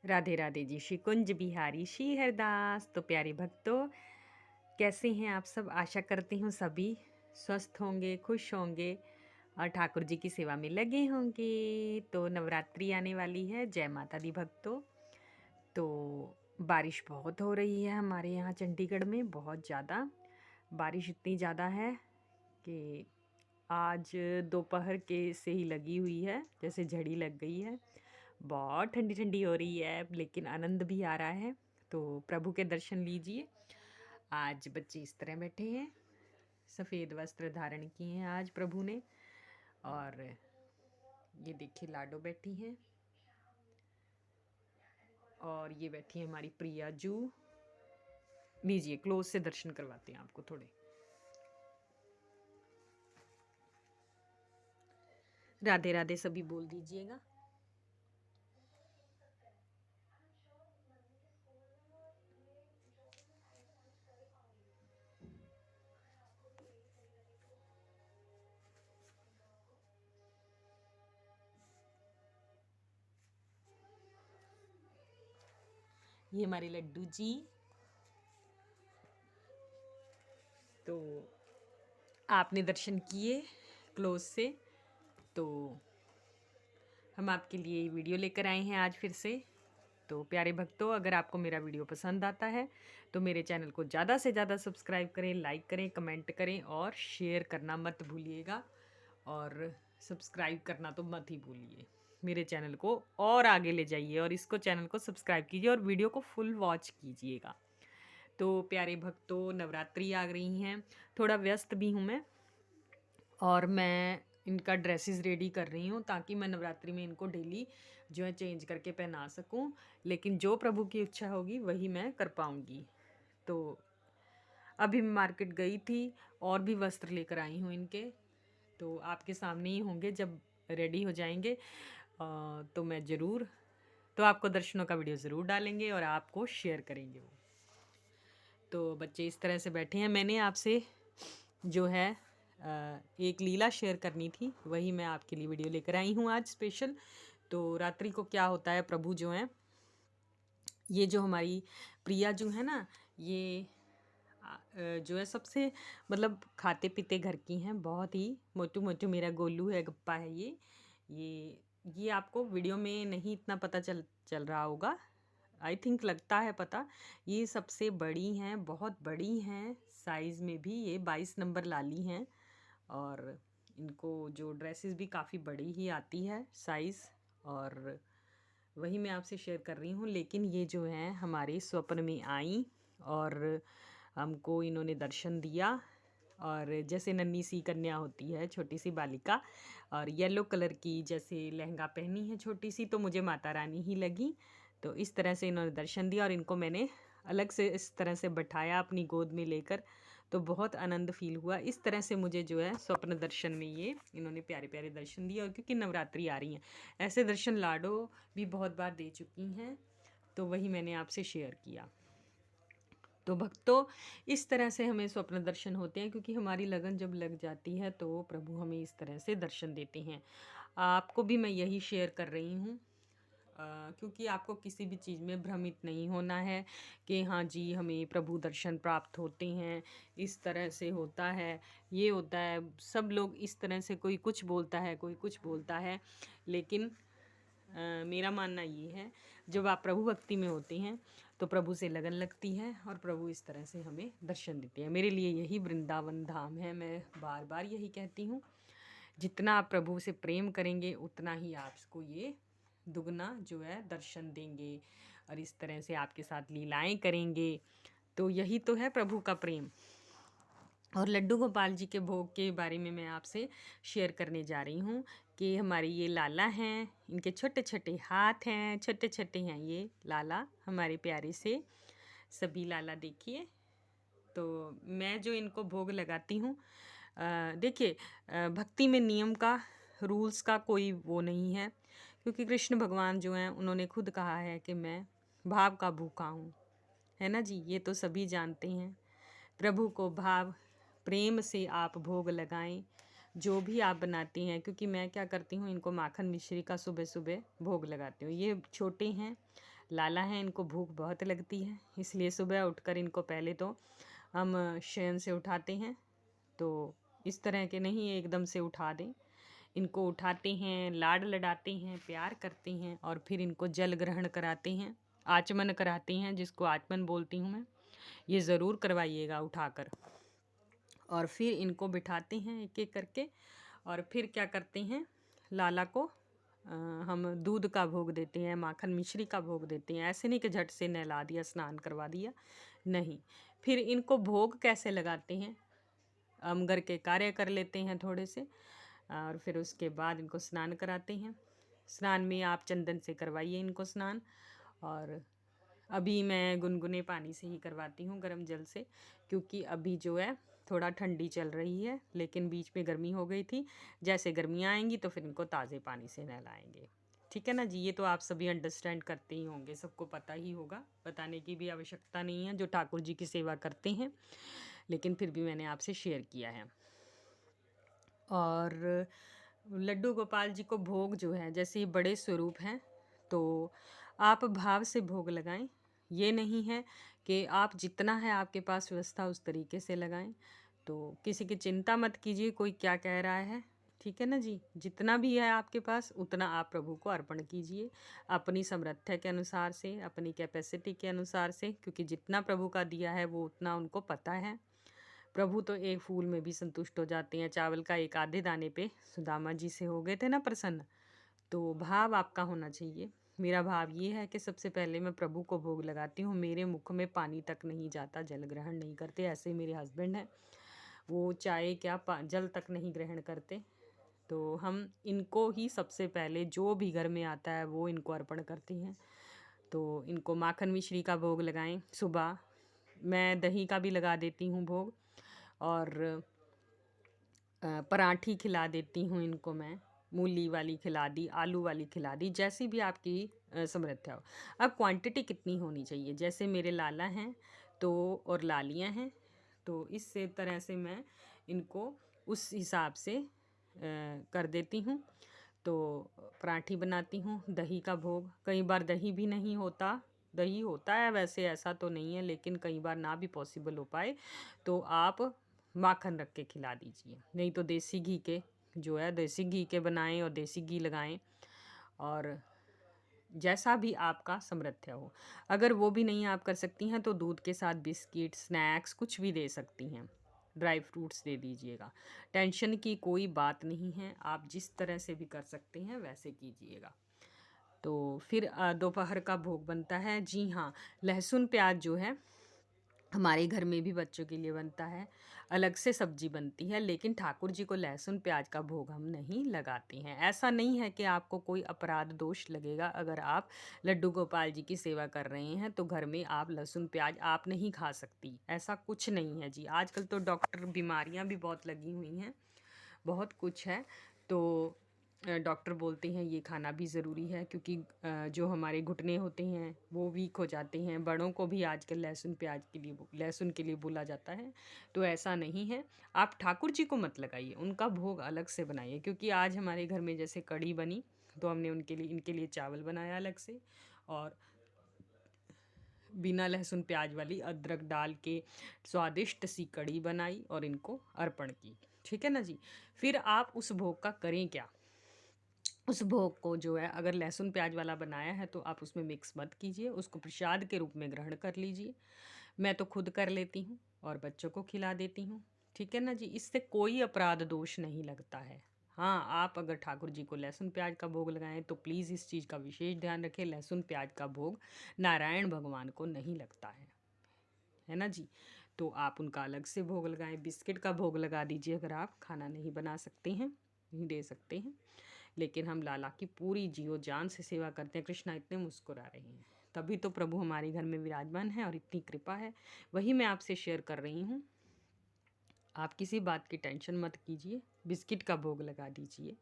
राधे राधे जी। श्री कुंज बिहारी श्री हरदास। तो प्यारे भक्तों, कैसे हैं आप सब? आशा करती हूँ सभी स्वस्थ होंगे, खुश होंगे और ठाकुर जी की सेवा में लगे होंगे। तो नवरात्रि आने वाली है। जय माता दी भक्तों। तो बारिश बहुत हो रही है हमारे यहाँ चंडीगढ़ में, बहुत ज़्यादा बारिश। इतनी ज़्यादा है कि आज दोपहर के से ही लगी हुई है, जैसे झड़ी लग गई है। बहुत ठंडी ठंडी हो रही है, लेकिन आनंद भी आ रहा है। तो प्रभु के दर्शन लीजिए। आज बच्चे इस तरह बैठे हैं, सफ़ेद वस्त्र धारण किए हैं आज प्रभु ने। और ये देखिए लाडो बैठी हैं, और ये बैठी है हमारी प्रिया जू। लीजिए क्लोज से दर्शन करवाते हैं आपको थोड़े। राधे राधे सभी बोल दीजिएगा। ये हमारे लड्डू जी। तो आपने दर्शन किए क्लोज से, तो हम आपके लिए वीडियो लेकर आए हैं आज फिर से। तो प्यारे भक्तों, अगर आपको मेरा वीडियो पसंद आता है तो मेरे चैनल को ज़्यादा से ज़्यादा सब्सक्राइब करें, लाइक करें, कमेंट करें और शेयर करना मत भूलिएगा। और सब्सक्राइब करना तो मत ही भूलिए। मेरे चैनल को और आगे ले जाइए और इसको चैनल को सब्सक्राइब कीजिए और वीडियो को फुल वॉच कीजिएगा। तो प्यारे भक्तों, नवरात्रि आ रही हैं, थोड़ा व्यस्त भी हूँ मैं, और मैं इनका ड्रेसेस रेडी कर रही हूँ ताकि मैं नवरात्रि में इनको डेली जो है चेंज करके पहना सकूँ। लेकिन जो प्रभु की इच्छा होगी वही मैं कर पाऊँगी। तो अभी मैं मार्केट गई थी और भी वस्त्र लेकर आई हूँ इनके। तो आपके सामने ही होंगे जब रेडी हो जाएंगे। तो मैं ज़रूर, तो आपको दर्शनों का वीडियो ज़रूर डालेंगे और आपको शेयर करेंगे वो। तो बच्चे इस तरह से बैठे हैं। मैंने आपसे जो है एक लीला शेयर करनी थी, वही मैं आपके लिए वीडियो लेकर आई हूँ आज स्पेशल। तो रात्रि को क्या होता है, प्रभु जो हैं, ये जो हमारी प्रिया जो है ना, ये जो है सबसे मतलब खाते पीते घर की हैं, बहुत ही मोटू मोटू मेरा गोलू है, गप्पा है ये आपको वीडियो में नहीं इतना पता चल रहा होगा। आई थिंक लगता है पता। ये सबसे बड़ी हैं, बहुत बड़ी हैं साइज़ में भी। ये 22 नंबर लाली हैं और इनको जो ड्रेसेस भी काफ़ी बड़ी ही आती है साइज़, और वही मैं आपसे शेयर कर रही हूँ। लेकिन ये जो है हमारे स्वप्न में आई और हमको इन्होंने दर्शन दिया। और जैसे नन्ही सी कन्या होती है, छोटी सी बालिका, और येलो कलर की जैसे लहंगा पहनी है छोटी सी, तो मुझे माता रानी ही लगी। तो इस तरह से इन्होंने दर्शन दिया और इनको मैंने अलग से इस तरह से बैठाया अपनी गोद में लेकर। तो बहुत आनंद फील हुआ। इस तरह से मुझे जो है स्वप्न दर्शन में ये इन्होंने प्यारे प्यारे दर्शन दिए। और क्योंकि नवरात्रि आ रही हैं, ऐसे दर्शन लाडो भी बहुत बार दे चुकी हैं, तो वही मैंने आपसे शेयर किया। तो भक्तों, इस तरह से हमें स्वप्न दर्शन होते हैं, क्योंकि हमारी लगन जब लग जाती है तो प्रभु हमें इस तरह से दर्शन देते हैं। आपको भी मैं यही शेयर कर रही हूँ, क्योंकि आपको किसी भी चीज़ में भ्रमित नहीं होना है कि हाँ जी हमें प्रभु दर्शन प्राप्त होते हैं, इस तरह से होता है, ये होता है। सब लोग इस तरह से, कोई कुछ बोलता है, कोई कुछ बोलता है, लेकिन मेरा मानना ये है, जब आप प्रभु भक्ति में होते हैं तो प्रभु से लगन लगती है और प्रभु इस तरह से हमें दर्शन देते हैं। मेरे लिए यही वृंदावन धाम है। मैं बार बार यही कहती हूँ, जितना आप प्रभु से प्रेम करेंगे उतना ही आपको ये दुगना जो है दर्शन देंगे और इस तरह से आपके साथ लीलाएं करेंगे। तो यही तो है प्रभु का प्रेम। और लड्डू गोपाल जी के भोग के बारे में मैं आपसे शेयर करने जा रही हूँ कि हमारे ये लाला हैं, इनके छोटे छोटे हाथ हैं, छोटे छोटे हैं ये लाला हमारे प्यारे से। सभी लाला देखिए। तो मैं जो इनको भोग लगाती हूँ, देखिए, भक्ति में नियम का, रूल्स का कोई वो नहीं है, क्योंकि कृष्ण भगवान जो हैं उन्होंने खुद कहा है कि मैं भाव का भूखा हूँ, है ना जी। ये तो सभी जानते हैं। प्रभु को भाव प्रेम से आप भोग लगाएं, जो भी आप बनाती हैं। क्योंकि मैं क्या करती हूँ, इनको माखन मिश्री का सुबह सुबह भोग लगाती हूँ। ये छोटे हैं, लाला हैं, इनको भूख बहुत लगती है, इसलिए सुबह उठकर इनको पहले तो हम शयन से उठाते हैं। तो इस तरह के नहीं एकदम से उठा दें, इनको उठाते हैं, लाड लडाते हैं, प्यार करते हैं और फिर इनको जल ग्रहण कराते हैं, आचमन कराते हैं, जिसको आचमन बोलती हूँ मैं। ये ज़रूर करवाइएगा उठाकर। और फिर इनको बिठाते हैं एक एक करके और फिर क्या करते हैं, लाला को हम दूध का भोग देते हैं, माखन मिश्री का भोग देते हैं। ऐसे नहीं कि झट से नहला दिया, स्नान करवा दिया, नहीं। फिर इनको भोग कैसे लगाते हैं, हम घर के कार्य कर लेते हैं थोड़े से और फिर उसके बाद इनको स्नान कराते हैं। स्नान में आप चंदन से करवाइए इनको स्नान, और अभी मैं गुनगुने पानी से ही करवाती हूँ, गर्म जल से, क्योंकि अभी जो है थोड़ा ठंडी चल रही है, लेकिन बीच में गर्मी हो गई थी। जैसे गर्मियाँ आएंगी तो फिर इनको ताज़े पानी से नहलाएंगे। ठीक है ना जी, ये तो आप सभी अंडरस्टैंड करते ही होंगे, सबको पता ही होगा, बताने की भी आवश्यकता नहीं है जो ठाकुर जी की सेवा करते हैं, लेकिन फिर भी मैंने आपसे शेयर किया है। और लड्डू गोपाल जी को भोग जो है, जैसे ये बड़े स्वरूप हैं, तो आप भाव से भोग लगाएं। ये नहीं है कि आप जितना है आपके पास व्यवस्था उस तरीके से लगाएं। तो किसी की चिंता मत कीजिए कोई क्या कह रहा है, ठीक है ना जी। जितना भी है आपके पास उतना आप प्रभु को अर्पण कीजिए, अपनी सामर्थ्य के अनुसार से, अपनी कैपेसिटी के अनुसार से, क्योंकि जितना प्रभु का दिया है वो उतना उनको पता है। प्रभु तो एक फूल में भी संतुष्ट हो जाते हैं। चावल का एक आधे दाने पे सुदामा जी से हो गए थे ना प्रसन्न। तो भाव आपका होना चाहिए। मेरा भाव ये है कि सबसे पहले मैं प्रभु को भोग लगाती हूँ, मेरे मुख में पानी तक नहीं जाता, जल ग्रहण नहीं करते। ऐसे मेरे हस्बैंड हैं, वो चाय क्या जल तक नहीं ग्रहण करते। तो हम इनको ही सबसे पहले जो भी घर में आता है वो इनको अर्पण करते हैं। तो इनको माखन मिश्री का भोग लगाएं सुबह, मैं दही का भी लगा देती हूँ भोग, और पराठी खिला देती हूँ इनको मैं, मूली वाली खिला दी, आलू वाली खिला दी, जैसी भी आपकी समृद्ध हो। अब क्वांटिटी कितनी होनी चाहिए, जैसे मेरे लाला हैं तो और लालियाँ हैं, तो इस तरह से मैं इनको उस हिसाब से कर देती हूँ। तो पराठी बनाती हूँ, दही का भोग, कई बार दही भी नहीं होता, दही होता है वैसे, ऐसा तो नहीं है, लेकिन कई बार ना भी पॉसिबल हो पाए तो आप माखन रख के खिला दीजिए, नहीं तो देसी घी के जो है, देसी घी के बनाएं और देसी घी लगाएं, और जैसा भी आपका सामर्थ्य हो। अगर वो भी नहीं आप कर सकती हैं तो दूध के साथ बिस्किट, स्नैक्स कुछ भी दे सकती हैं, ड्राई फ्रूट्स दे दीजिएगा। टेंशन की कोई बात नहीं है, आप जिस तरह से भी कर सकते हैं वैसे कीजिएगा। तो फिर दोपहर का भोग बनता है। जी हाँ, लहसुन प्याज जो है हमारे घर में भी बच्चों के लिए बनता है, अलग से सब्जी बनती है, लेकिन ठाकुर जी को लहसुन प्याज का भोग हम नहीं लगाते हैं। ऐसा नहीं है कि आपको कोई अपराध दोष लगेगा अगर आप लड्डू गोपाल जी की सेवा कर रहे हैं तो घर में आप लहसुन प्याज आप नहीं खा सकती, ऐसा कुछ नहीं है जी। आजकल तो डॉक्टर बीमारियां भी बहुत लगी हुई हैं, बहुत कुछ है, तो डॉक्टर बोलते हैं ये खाना भी ज़रूरी है, क्योंकि जो हमारे घुटने होते हैं वो वीक हो जाते हैं। बड़ों को भी आजकल लहसुन प्याज के लिए, लहसुन के लिए बोला जाता है, तो ऐसा नहीं है। आप ठाकुर जी को मत लगाइए, उनका भोग अलग से बनाइए। क्योंकि आज हमारे घर में जैसे कढ़ी बनी तो हमने उनके लिए, इनके लिए चावल बनाया अलग से, और बिना लहसुन प्याज वाली अदरक डाल के स्वादिष्ट सी कढ़ी बनाई और इनको अर्पण की। ठीक है ना जी। फिर आप उस भोग का करें क्या, उस भोग को जो है अगर लहसुन प्याज वाला बनाया है तो आप उसमें मिक्स मत कीजिए, उसको प्रसाद के रूप में ग्रहण कर लीजिए। मैं तो खुद कर लेती हूँ और बच्चों को खिला देती हूँ। ठीक है ना जी, इससे कोई अपराध दोष नहीं लगता है। हाँ, आप अगर ठाकुर जी को लहसुन प्याज का भोग लगाएं तो प्लीज़ इस चीज़ का विशेष ध्यान रखें, लहसुन प्याज का भोग नारायण भगवान को नहीं लगता है ना जी। तो आप उनका अलग से भोग लगाएं, बिस्किट का भोग लगा दीजिए अगर आप खाना नहीं बना सकते हैं, नहीं दे सकते हैं। लेकिन हम लाला की पूरी जीव जान से सेवा करते हैं। कृष्णा इतने मुस्कुरा रहे हैं, तभी तो प्रभु हमारे घर में विराजमान है और इतनी कृपा है, वही मैं आपसे शेयर कर रही हूँ। आप किसी बात की टेंशन मत कीजिए, बिस्किट का भोग लगा दीजिए,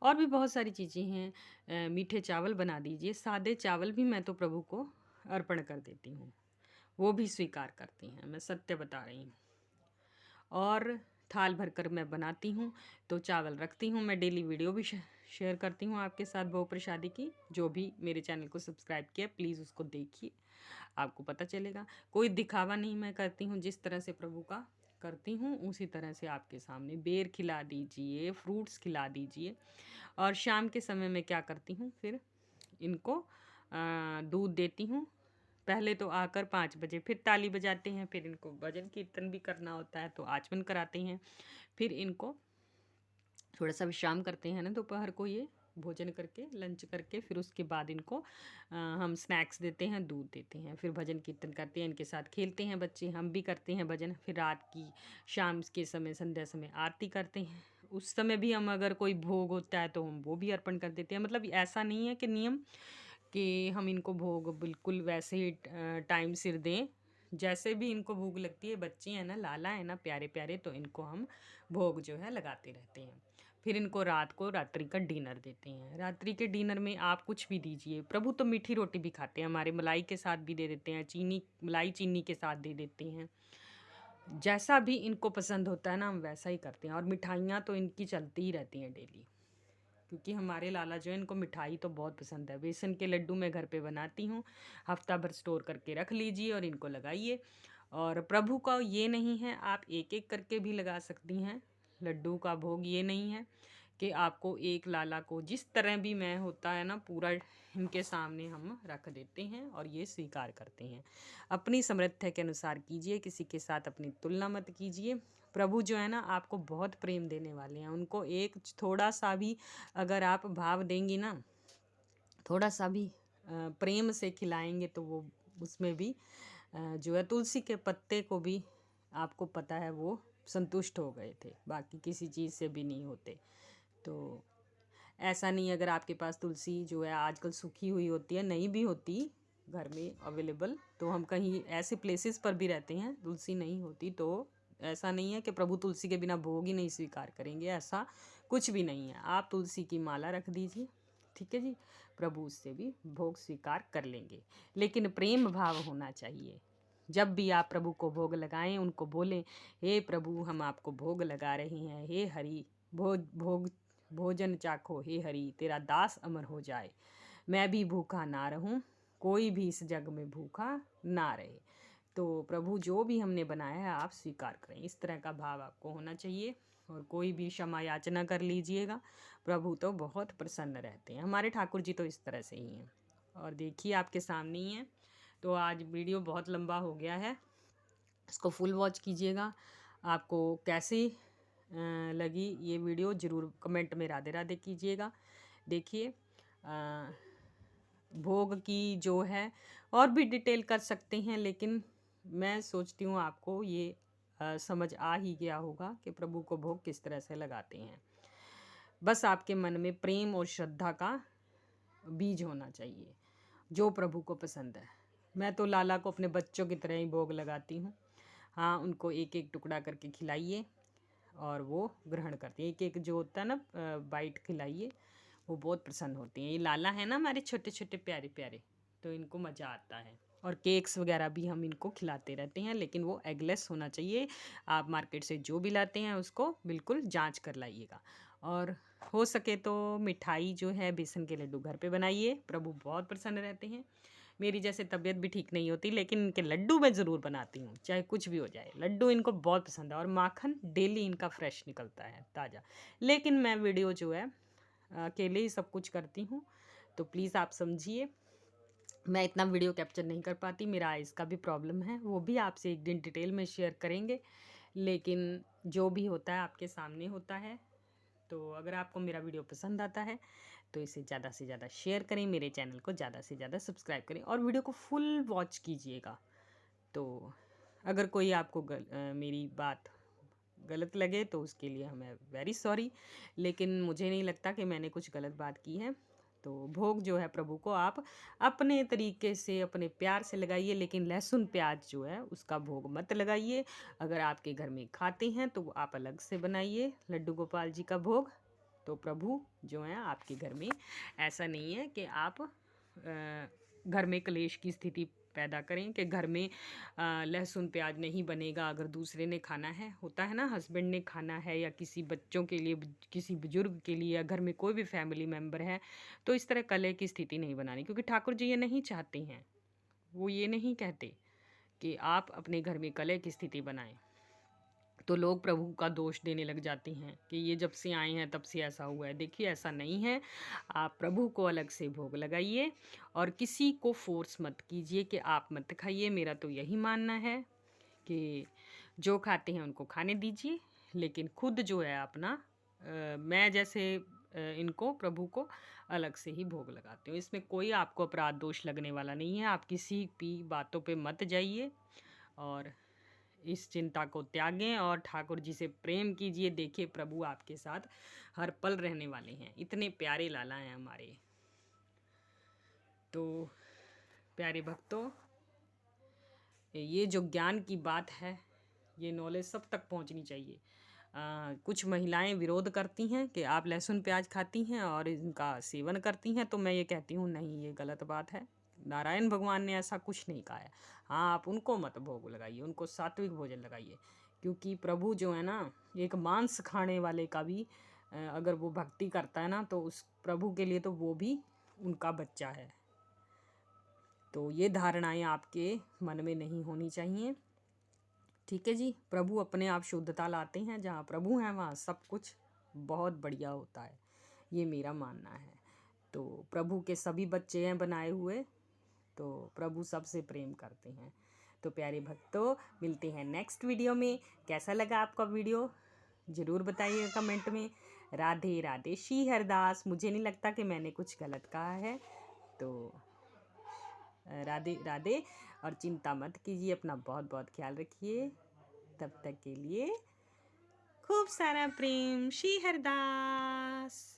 और भी बहुत सारी चीज़ें हैं। मीठे चावल बना दीजिए, सादे चावल भी मैं तो प्रभु को अर्पण कर देती हूँ, वो भी स्वीकार करते हैं, मैं सत्य बता रही हूँ। और थाल भरकर मैं बनाती हूँ तो चावल रखती हूँ, मैं डेली वीडियो भी शेयर करती हूँ आपके साथ भोग प्रसादी की। जो भी मेरे चैनल को सब्सक्राइब किया प्लीज़ उसको देखिए, आपको पता चलेगा। कोई दिखावा नहीं मैं करती हूँ, जिस तरह से प्रभु का करती हूँ उसी तरह से आपके सामने बेर खिला दीजिए, फ्रूट्स खिला दीजिए। और शाम के समय में क्या करती हूँ, फिर इनको दूध देती हूँ। पहले तो आकर 5 बजे फिर ताली बजाते हैं, फिर इनको भजन कीर्तन भी करना होता है तो आचमन कराते हैं। फिर इनको थोड़ा सा विश्राम करते हैं ना दोपहर को, ये भोजन करके लंच करके फिर उसके बाद इनको हम स्नैक्स देते हैं, दूध देते हैं, फिर भजन कीर्तन करते हैं, इनके साथ खेलते हैं बच्चे, हम भी करते हैं भजन। फिर रात की शाम के समय संध्या समय आरती करते हैं। उस समय भी हम अगर कोई भोग होता है तो हम वो भी अर्पण कर देते हैं। मतलब ऐसा नहीं है कि नियम कि हम इनको भोग बिल्कुल वैसे ही टाइम सिर दें। जैसे भी इनको भूख लगती है, बच्चे हैं ना, लाला है ना प्यारे प्यारे, तो इनको हम भोग जो है लगाते रहते हैं। फिर इनको रात को रात्रि का डिनर देते हैं। रात्रि के डिनर में आप कुछ भी दीजिए। प्रभु तो मीठी रोटी भी खाते हैं हमारे, मलाई के साथ भी दे देते हैं, चीनी मलाई चीनी के साथ दे देते हैं। जैसा भी इनको पसंद होता है ना हम वैसा ही करते हैं। और मिठाइयाँ तो इनकी चलती ही रहती हैं डेली, क्योंकि हमारे लाला जो है इनको मिठाई तो बहुत पसंद है। बेसन के लड्डू मैं घर पे बनाती हूँ, हफ्ता भर स्टोर करके रख लीजिए और इनको लगाइए। और प्रभु का ये नहीं है, आप एक एक करके भी लगा सकती हैं लड्डू का भोग। ये नहीं है कि आपको एक लाला को, जिस तरह भी मैं होता है ना पूरा इनके सामने हम रख देते हैं और ये स्वीकार करते हैं। अपनी समर्थ्य के अनुसार कीजिए, किसी के साथ अपनी तुलना मत कीजिए। प्रभु जो है ना आपको बहुत प्रेम देने वाले हैं। उनको एक थोड़ा सा भी अगर आप भाव देंगी ना, थोड़ा सा भी प्रेम से खिलाएंगे तो वो उसमें भी जो है तुलसी के पत्ते को भी आपको पता है वो संतुष्ट हो गए थे, बाकी किसी चीज़ से भी नहीं होते। तो ऐसा नहीं, अगर आपके पास तुलसी जो है आजकल सूखी हुई होती है, नहीं भी होती घर में अवेलेबल, तो हम कहीं ऐसे प्लेसेस पर भी रहते हैं तुलसी नहीं होती, तो ऐसा नहीं है कि प्रभु तुलसी के बिना भोग ही नहीं स्वीकार करेंगे, ऐसा कुछ भी नहीं है। आप तुलसी की माला रख दीजिए, ठीक है जी, प्रभु उससे भी भोग स्वीकार कर लेंगे। लेकिन प्रेम भाव होना चाहिए। जब भी आप प्रभु को भोग लगाएं उनको बोलें, हे प्रभु हम आपको भोग लगा रहे हैं, हे हरि भोजन चाखो, हे हरि तेरा दास अमर हो जाए, मैं भी भूखा ना रहूं, कोई भी इस जग में भूखा ना रहे। तो प्रभु जो भी हमने बनाया है आप स्वीकार करें, इस तरह का भाव आपको होना चाहिए। और कोई भी क्षमा याचना कर लीजिएगा, प्रभु तो बहुत प्रसन्न रहते हैं। हमारे ठाकुर जी तो इस तरह से ही हैं। और देखिए आपके सामने ही है। तो आज वीडियो बहुत लंबा हो गया है, इसको फुल वॉच कीजिएगा। आपको कैसी लगी ये वीडियो ज़रूर कमेंट में राधे राधे कीजिएगा। देखिए भोग की जो है और भी डिटेल कर सकते हैं, लेकिन मैं सोचती हूँ आपको ये समझ आ ही गया होगा कि प्रभु को भोग किस तरह से लगाते हैं। बस आपके मन में प्रेम और श्रद्धा का बीज होना चाहिए, जो प्रभु को पसंद है। मैं तो लाला को अपने बच्चों की तरह ही भोग लगाती हूँ। हाँ, उनको एक एक टुकड़ा करके खिलाइए और वो ग्रहण करती है। एक एक जो होता है ना बाइट खिलाइए, वो बहुत प्रसन्न होती हैं। ये लाला है ना हमारे छोटे छोटे प्यारे प्यारे, तो इनको मज़ा आता है। और केक्स वगैरह भी हम इनको खिलाते रहते हैं, लेकिन वो एगलेस होना चाहिए। आप मार्केट से जो भी लाते हैं उसको बिल्कुल जांच कर लाइएगा। और हो सके तो मिठाई जो है बेसन के लड्डू घर पे बनाइए, प्रभु बहुत प्रसन्न रहते हैं। मेरी जैसे तबीयत भी ठीक नहीं होती, लेकिन इनके लड्डू मैं ज़रूर बनाती हूँ, चाहे कुछ भी हो जाए। लड्डू इनको बहुत पसंद है और माखन डेली इनका फ्रेश निकलता है, ताज़ा। लेकिन मैं वीडियो जो है अकेले ही सब कुछ करती हूँ, तो प्लीज़ आप समझिए। मैं इतना वीडियो कैप्चर नहीं कर पाती, मेरा आइज़ का भी प्रॉब्लम है, वो भी आपसे एक दिन डिटेल में शेयर करेंगे। लेकिन जो भी होता है आपके सामने होता है। तो अगर आपको मेरा वीडियो पसंद आता है तो इसे ज़्यादा से ज़्यादा शेयर करें, मेरे चैनल को ज़्यादा से ज़्यादा सब्सक्राइब करें और वीडियो को फुल वॉच कीजिएगा। तो अगर कोई आपको मेरी बात गलत लगे तो उसके लिए हमें वेरी सॉरी, लेकिन मुझे नहीं लगता कि मैंने कुछ गलत बात की है। तो भोग जो है प्रभु को आप अपने तरीके से अपने प्यार से लगाइए, लेकिन लहसुन प्याज जो है उसका भोग मत लगाइए। अगर आपके घर में खाते हैं तो आप अलग से बनाइए लड्डू गोपाल जी का भोग। तो प्रभु जो है आपके घर में, ऐसा नहीं है कि आप घर में क्लेश की स्थिति पैदा करें कि घर में लहसुन प्याज नहीं बनेगा अगर दूसरे ने खाना है। होता है ना, हस्बैंड ने खाना है या किसी बच्चों के लिए, किसी बुजुर्ग के लिए, या घर में कोई भी फैमिली मेंबर है, तो इस तरह कलह की स्थिति नहीं बनानी, क्योंकि ठाकुर जी ये नहीं चाहते हैं। वो ये नहीं कहते कि आप अपने घर में कलह की स्थिति बनाएं। तो लोग प्रभु का दोष देने लग जाते हैं कि ये जब से आए हैं तब से ऐसा हुआ है। देखिए, ऐसा नहीं है। आप प्रभु को अलग से भोग लगाइए और किसी को फोर्स मत कीजिए कि आप मत खाइए। मेरा तो यही मानना है कि जो खाते हैं उनको खाने दीजिए, लेकिन खुद जो है अपना मैं जैसे इनको प्रभु को अलग से ही भोग लगाती हूँ। इसमें कोई आपको अपराध दोष लगने वाला नहीं है। आप किसी भी बातों पे मत जाइए और इस चिंता को त्यागें और ठाकुर जी से प्रेम कीजिए। देखिए, प्रभु आपके साथ हर पल रहने वाले हैं। इतने प्यारे लाला हैं हमारे। तो प्यारे भक्तों, ये जो ज्ञान की बात है, ये नॉलेज सब तक पहुंचनी चाहिए। कुछ महिलाएं विरोध करती हैं कि आप लहसुन प्याज खाती हैं और इनका सेवन करती हैं, तो मैं ये कहती हूँ नहीं, ये गलत बात है। नारायण भगवान ने ऐसा कुछ नहीं कहा है। हाँ, आप उनको मत भोग लगाइए, उनको सात्विक भोजन लगाइए, क्योंकि प्रभु जो है ना, एक मांस खाने वाले का भी अगर वो भक्ति करता है ना, तो उस प्रभु के लिए तो वो भी उनका बच्चा है। तो ये धारणाएं आपके मन में नहीं होनी चाहिए। ठीक है जी। प्रभु अपने आप शुद्धता लाते हैं। जहाँ प्रभु हैं वहाँ सब कुछ बहुत बढ़िया होता है, ये मेरा मानना है। तो प्रभु के सभी बच्चे हैं बनाए हुए, तो प्रभु सबसे प्रेम करते हैं। तो प्यारे भक्तों, मिलते हैं नेक्स्ट वीडियो में। कैसा लगा आपका वीडियो ज़रूर बताइएगा कमेंट में। राधे राधे। श्री हरदास। मुझे नहीं लगता कि मैंने कुछ गलत कहा है। तो राधे राधे, और चिंता मत कीजिए, अपना बहुत बहुत ख्याल रखिए। तब तक के लिए खूब सारा प्रेम। श्री हरदास।